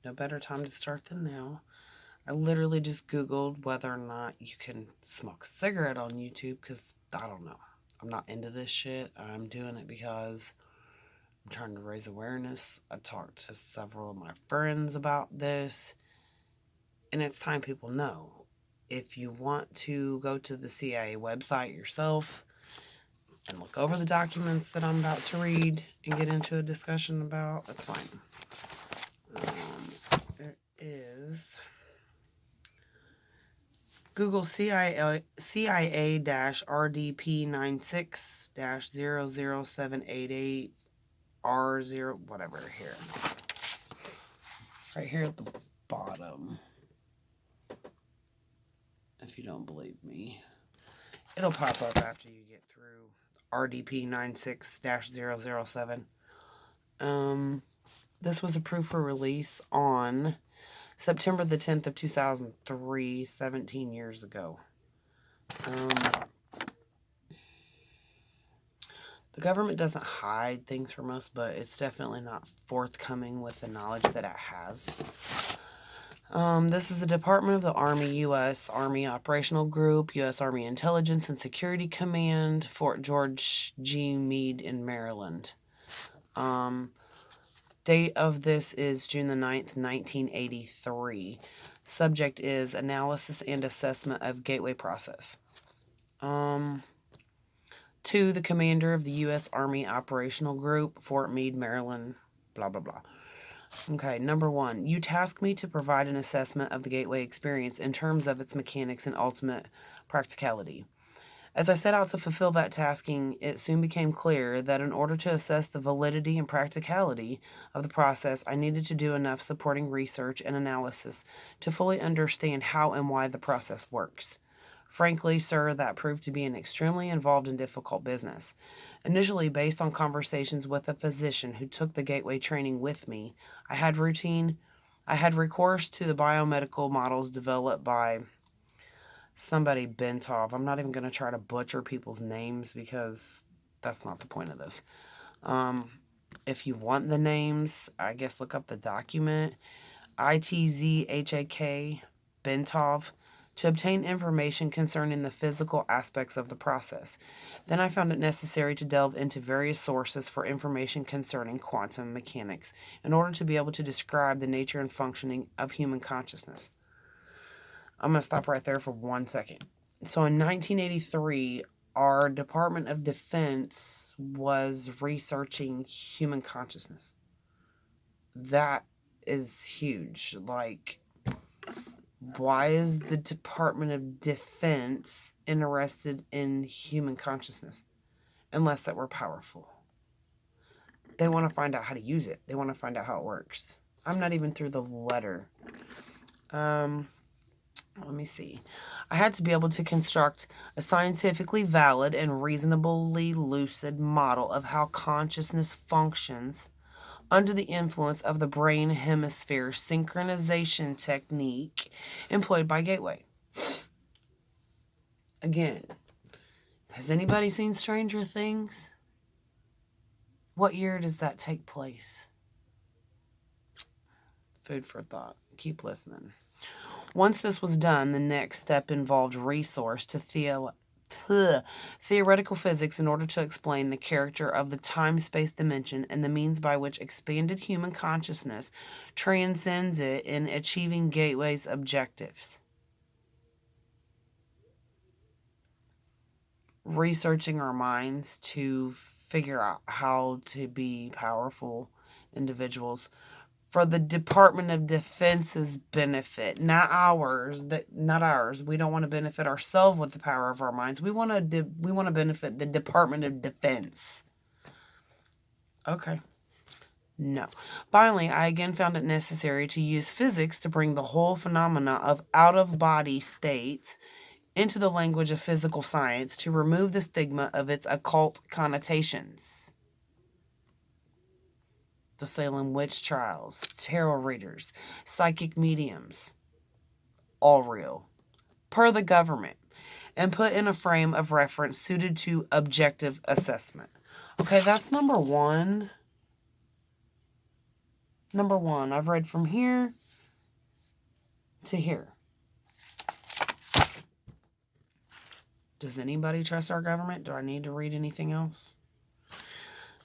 No better time to start than now. I literally just Googled whether or not you can smoke a cigarette on YouTube because I don't know. I'm not into this shit. I'm doing it because I'm trying to raise awareness. I talked to several of my friends about this, and it's time people know. If you want to go to the CIA website yourself and look over the documents that I'm about to read and get into a discussion about, that's fine. It is Google CIA-RDP 96-00788 R0, whatever, here. Right here at the bottom. If you don't believe me, it'll pop up after you get through RDP 96-007. This was approved for release on September the 10th of 2003, 17 years ago. The government doesn't hide things from us, but it's definitely not forthcoming with the knowledge that it has. This is the Department of the Army, U.S. Army Operational Group, U.S. Army Intelligence and Security Command, Fort George G. Meade in Maryland. Date of this is June the 9th, 1983. Subject is analysis and assessment of gateway process. To the commander of the U.S. Army Operational Group, Fort Meade, Maryland, blah, blah, blah. Okay, number 1. You task me to provide an assessment of the gateway experience in terms of its mechanics and ultimate practicality. As I set out to fulfill that tasking, it soon became clear that in order to assess the validity and practicality of the process, I needed to do enough supporting research and analysis to fully understand how and why the process works. Frankly, sir, that proved to be an extremely involved and difficult business. Initially, based on conversations with a physician who took the gateway training with me, I had recourse to the biomedical models developed by somebody Bentov. I'm not even going to try to butcher people's names because that's not the point of this. If you want the names, I guess look up the document. ITZHAK Bentov to obtain information concerning the physical aspects of the process. Then I found it necessary to delve into various sources for information concerning quantum mechanics in order to be able to describe the nature and functioning of human consciousness. I'm going to stop right there for 1 second. So in 1983, our Department of Defense was researching human consciousness. That is huge. Like, why is the Department of Defense interested in human consciousness? Unless that we're powerful. They want to find out how to use it. They want to find out how it works. I'm not even through the letter. Let me see. I had to be able to construct a scientifically valid and reasonably lucid model of how consciousness functions under the influence of the brain hemisphere synchronization technique employed by Gateway. Again, has anybody seen Stranger Things? What year does that take place? Food for thought. Keep listening. Once this was done, the next step involved resource to theoretical physics in order to explain the character of the time-space dimension and the means by which expanded human consciousness transcends it in achieving Gateway's objectives. Researching our minds to figure out how to be powerful individuals for the Department of Defense's benefit, not ours. Not ours. We don't want to benefit ourselves with the power of our minds. We want to benefit the Department of Defense. Okay. No. Finally, I again found it necessary to use physics to bring the whole phenomena of out-of-body states into the language of physical science to remove the stigma of its occult connotations. The Salem witch trials, tarot readers, psychic mediums, all real, per the government, and put in a frame of reference suited to objective assessment. Okay, that's number 1. Number 1, I've read from here to here. Does anybody trust our government? Do I need to read anything else?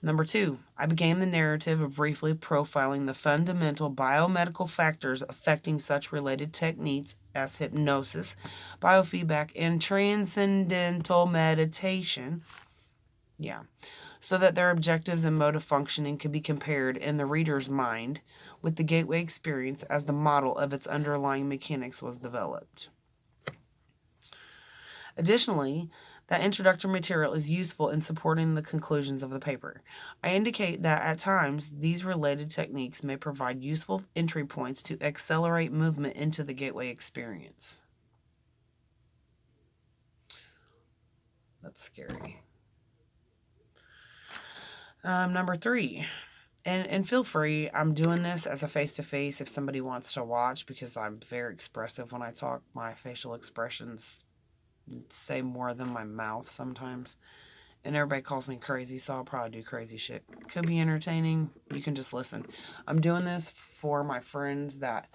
Number 2, I began the narrative of briefly profiling the fundamental biomedical factors affecting such related techniques as hypnosis, biofeedback, and transcendental meditation. Yeah. So that their objectives and mode of functioning could be compared in the reader's mind with the gateway experience as the model of its underlying mechanics was developed. Additionally, that introductory material is useful in supporting the conclusions of the paper. I indicate that at times these related techniques may provide useful entry points to accelerate movement into the gateway experience. That's scary. Number 3, and feel free, I'm doing this as a face-to-face if somebody wants to watch, because I'm very expressive when I talk. My facial expressions say more than my mouth sometimes. And everybody calls me crazy, so I'll probably do crazy shit. Could be entertaining. You can just listen. I'm doing this for my friends that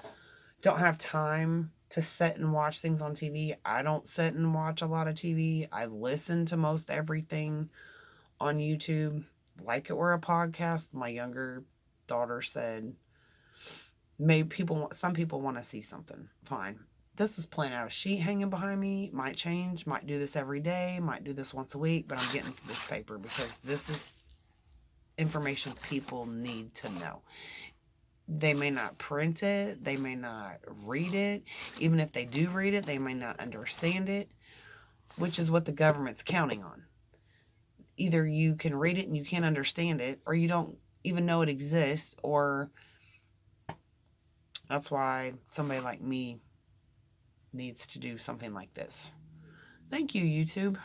don't have time to sit and watch things on TV. I don't sit and watch a lot of TV. I listen to most everything on YouTube like it were a podcast. My younger daughter said, some people want to see something. Fine. This is plain out a sheet hanging behind me. Might change. Might do this every day. Might do this once a week. But I'm getting to this paper because this is information people need to know. They may not print it. They may not read it. Even if they do read it, they may not understand it, which is what the government's counting on. Either you can read it and you can't understand it, or you don't even know it exists, or that's why somebody like me needs to do something like this. Thank you, YouTube.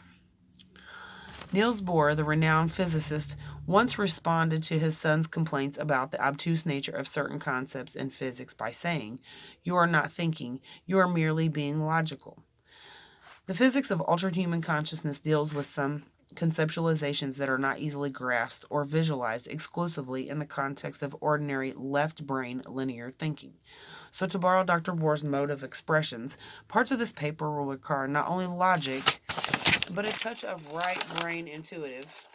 Niels Bohr, the renowned physicist, once responded to his son's complaints about the obtuse nature of certain concepts in physics by saying, "You are not thinking, you are merely being logical." The physics of ultrahuman consciousness deals with some conceptualizations that are not easily grasped or visualized exclusively in the context of ordinary left brain linear thinking. So, to borrow Dr. Bohr's mode of expressions, parts of this paper will require not only logic, but a touch of right brain intuitive.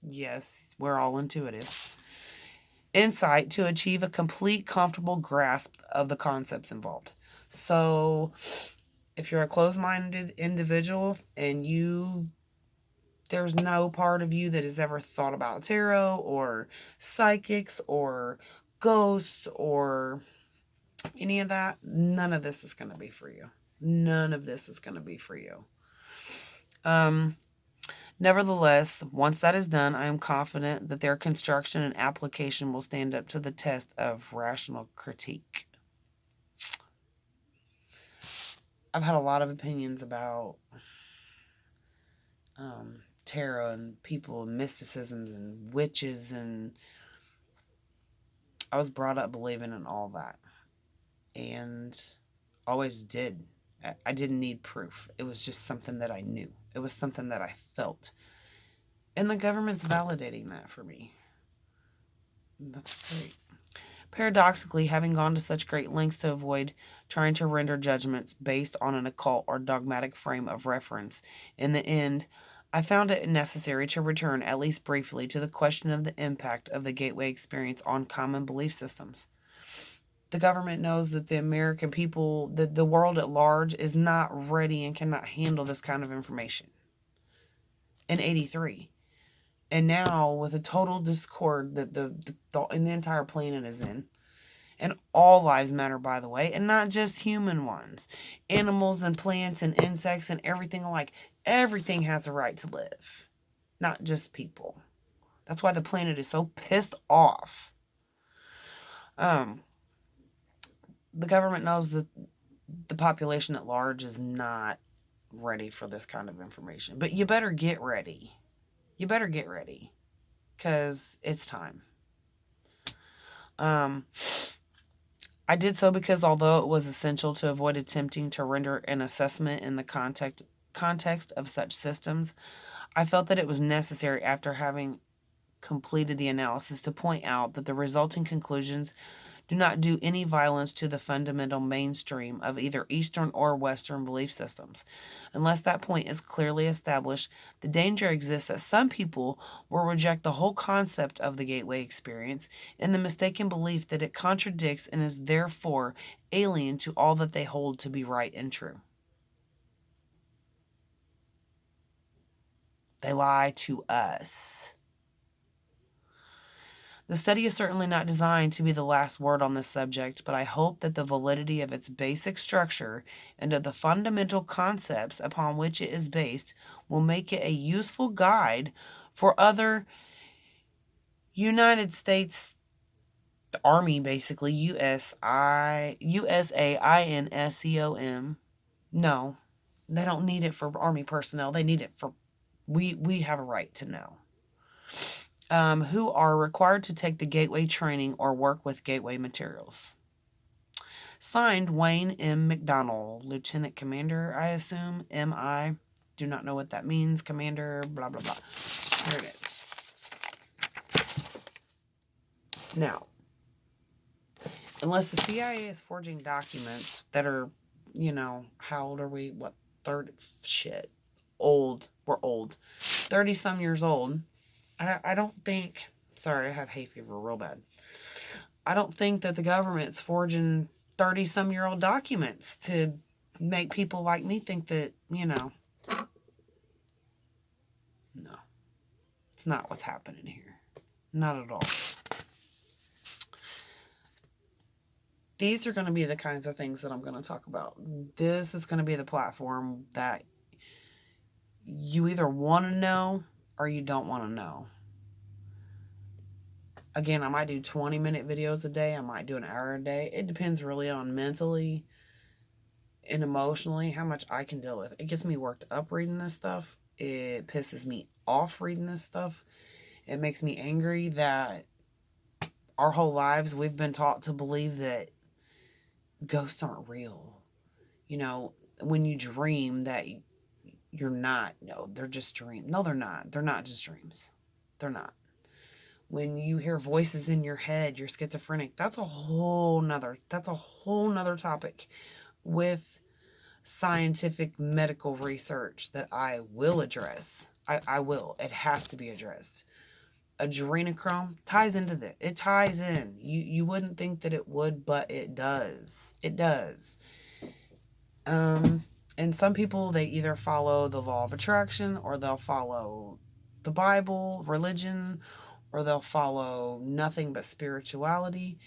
Yes, we're all intuitive. Insight to achieve a complete, comfortable grasp of the concepts involved. So, if you're a closed-minded individual and there's no part of you that has ever thought about tarot or psychics or ghosts or any of that, none of this is going to be for you. None of this is going to be for you. Nevertheless, once that is done, I am confident that their construction and application will stand up to the test of rational critique. I've had a lot of opinions about tarot and people and mysticisms and witches, and I was brought up believing in all that, and always did. I didn't need proof. It was just something that I knew. It was something that I felt. And the government's validating that for me. That's great. Paradoxically, having gone to such great lengths to avoid trying to render judgments based on an occult or dogmatic frame of reference, in the end, I found it necessary to return, at least briefly, to the question of the impact of the gateway experience on common belief systems. The government knows that the American people, the world at large, is not ready and cannot handle this kind of information. In 83. And now, with a total discord that the entire planet is in, and all lives matter, by the way, and not just human ones, animals and plants and insects and everything alike. Everything has a right to live, not just people. That's why the planet is so pissed off. The government knows that the population at large is not ready for this kind of information. But you better get ready. You better get ready, because it's time. I did so because although it was essential to avoid attempting to render an assessment in the context of such systems, I felt that it was necessary after having completed the analysis to point out that the resulting conclusions do not do any violence to the fundamental mainstream of either Eastern or Western belief systems. Unless that point is clearly established, the danger exists that some people will reject the whole concept of the gateway experience in the mistaken belief that it contradicts and is therefore alien to all that they hold to be right and true. They lie to us. The study is certainly not designed to be the last word on this subject, but I hope that the validity of its basic structure and of the fundamental concepts upon which it is based will make it a useful guide for other United States Army, basically USAINSCOM. No, they don't need it for Army personnel. They need it for we have a right to know. Who are required to take the gateway training or work with gateway materials. Signed, Wayne M. McDonnell, Lieutenant Commander, I assume, M.I. Do not know what that means, Commander, blah, blah, blah. Here it is. Now, unless the CIA is forging documents that are, how old are we? What, 30? Shit. Old. We're old. 30-some years old. I don't think, sorry, I have hay fever real bad. I don't think that the government's forging 30-some-year-old documents to make people like me think that, no. It's not what's happening here. Not at all. These are going to be the kinds of things that I'm going to talk about. This is going to be the platform that you either want to know or you don't want to know. Again, I might do 20-minute videos a day. I might do an hour a day. It depends really on mentally and emotionally how much I can deal with. It gets me worked up reading this stuff. It pisses me off reading this stuff. It makes me angry that our whole lives we've been taught to believe that ghosts aren't real. When you dream that you're not, no, they're just dreams. No, they're not. They're not just dreams. They're not. When you hear voices in your head, you're schizophrenic. That's a whole nother topic with scientific medical research that I will address. I will. It has to be addressed. Adrenochrome ties into that. It ties in. You wouldn't think that it would, but it does. It does. And some people, they either follow the law of attraction, or they'll follow the Bible, religion, or they'll follow nothing but spirituality.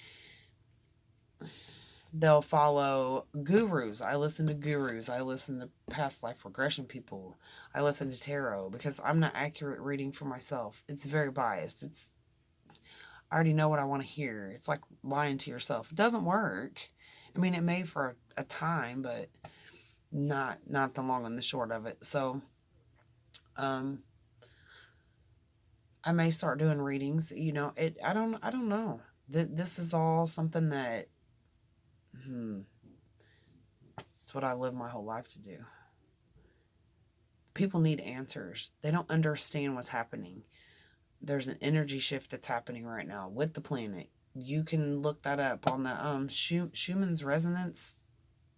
They'll follow gurus. I listen to gurus. I listen to past life regression people. I listen to tarot because I'm not accurate reading for myself. It's very biased. I already know what I want to hear. It's like lying to yourself. It doesn't work. I mean, it may for a time, but not the long and the short of it. So, I may start doing readings. I don't know. This is all something that, it's what I lived my whole life to do. People need answers. They don't understand what's happening. There's an energy shift that's happening right now with the planet. You can look that up on the Schumann's resonance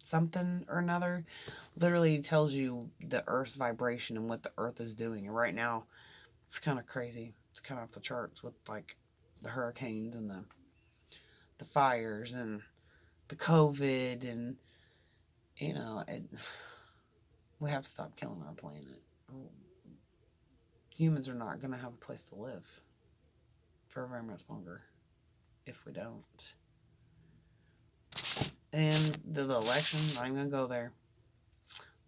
something or another. Literally tells you the Earth's vibration and what the Earth is doing. And right now, it's kind of crazy. It's kind of off the charts with like the hurricanes and the fires and the COVID and we have to stop killing our planet. Humans are not going to have a place to live for very much longer if we don't. And the election, I'm going to go there.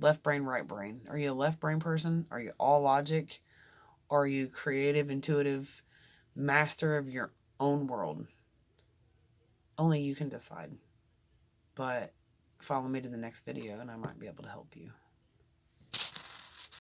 Left brain, right brain. Are you a left brain person? Are you all logic? Or are you creative, intuitive, master of your own world? Only you can decide. But follow me to the next video and I might be able to help you.